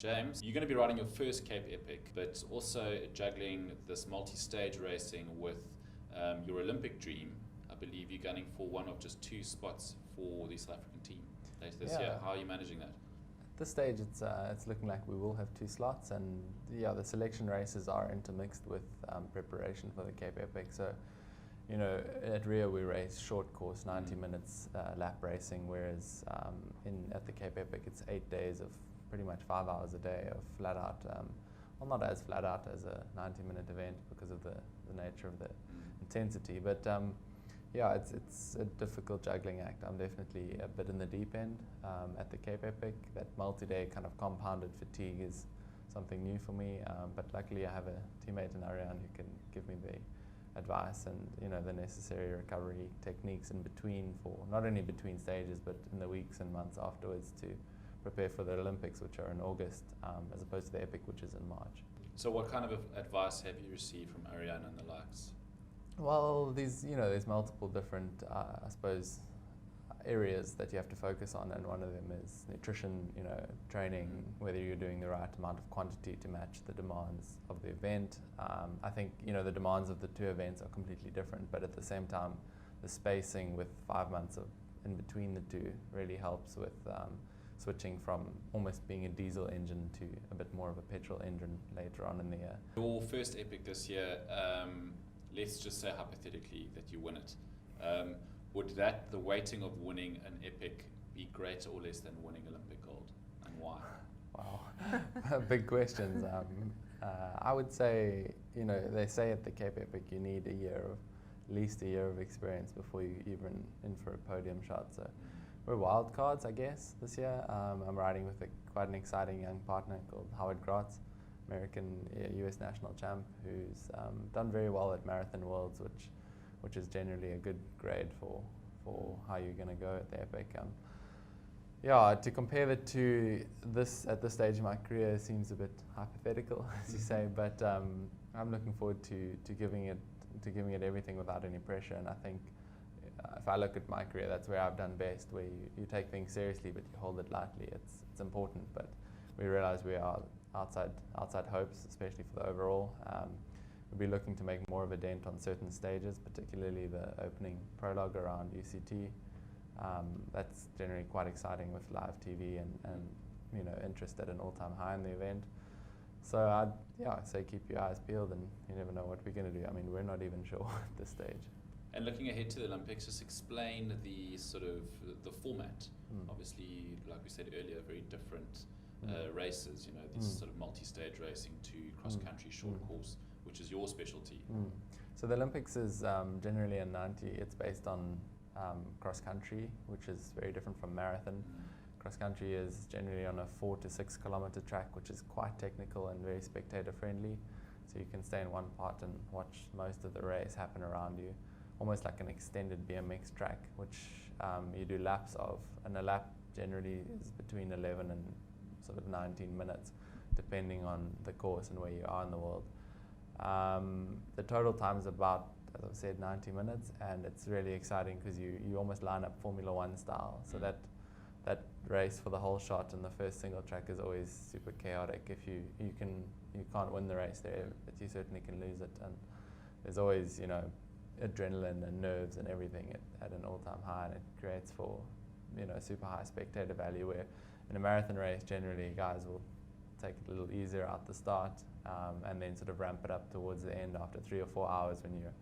James, you're going to be riding your first Cape Epic, but also juggling this multi-stage racing with your Olympic dream. I believe you're gunning for one of just 2 spots for the South African team later this year. How are you managing that? At this stage, it's looking like we will have 2 slots, and the selection races are intermixed with preparation for the Cape Epic. So, at Rio we race short course, 90 minutes lap racing, whereas at the Cape Epic it's 8 days of pretty much 5 hours a day of flat out, well, not as flat out as a 90-minute event because of the nature of the intensity, but it's a difficult juggling act. I'm definitely a bit in the deep end at the Cape Epic. That multi-day kind of compounded fatigue is something new for me, but luckily I have a teammate in Ariana who can give me the advice and the necessary recovery techniques in between, for not only between stages but in the weeks and months afterwards, to prepare for the Olympics, which are in August, as opposed to the Epic, which is in March. So what kind of advice have you received from Ariana and the likes? Well, there's multiple different, I suppose, areas that you have to focus on, and one of them is nutrition, training, whether you're doing the right amount of quantity to match the demands of the event. I think, the demands of the 2 events are completely different, but at the same time, the spacing with 5 months in between the 2 really helps with switching from almost being a diesel engine to a bit more of a petrol engine later on in the year. Your first Epic this year, let's just say hypothetically that you win it. Would the weighting of winning an Epic be greater or less than winning Olympic gold, and why? Wow, big questions. I would say, they say at the Cape Epic you need at least a year of experience before you even in for a podium shot. So we're wild cards, I guess, this year. I'm riding with quite an exciting young partner called Howard Gratz, American US national champ, who's done very well at Marathon Worlds, which is generally a good grade for how you're going to go at the Epic. To compare the 2 at this stage of my career seems a bit hypothetical, as you say, but I'm looking forward to giving it everything without any pressure. And I think if I look at my career, that's where I've done best, where you take things seriously but you hold it lightly. It's important, but we realize we are outside hopes, especially for the overall. We'll be looking to make more of a dent on certain stages, particularly the opening prologue around UCT. That's generally quite exciting with live TV and interest at an all-time high in the event. So I'd say keep your eyes peeled, and you never know what we're going to do. I mean, we're not even sure at this stage. And looking ahead to the Olympics, just explain the sort of the format. Obviously, like we said earlier, very different races. This sort of multi-stage racing to cross-country short course, which is your specialty. So the Olympics is generally a 90. It's based on cross-country, which is very different from marathon. Cross-country is generally on a 4 to 6 kilometer track, which is quite technical and very spectator-friendly. So you can stay in one part and watch most of the race happen around you, almost like an extended BMX track, which you do laps of, and a lap generally is between 11 and sort of 19 minutes, depending on the course and where you are in the world. The total time is about, as I've said, 90 minutes, and it's really exciting because you almost line up Formula 1 style. So that race for the whole shot and the first single track is always super chaotic. If you can't win the race there, but you certainly can lose it, and there's always adrenaline and nerves and everything at an all-time high, and it creates for super high spectator value, where in a marathon race generally guys will take it a little easier out the start, and then sort of ramp it up towards the end after 3 or 4 hours when you're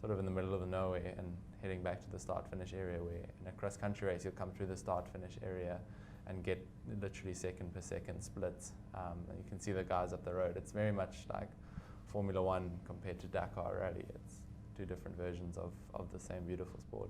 sort of in the middle of the nowhere and heading back to the start-finish area, where in a cross-country race you'll come through the start-finish area and get literally second-per-second splits. And you can see the guys up the road. It's very much like Formula 1 compared to Dakar Rally. It's 2 different versions of the same beautiful sport.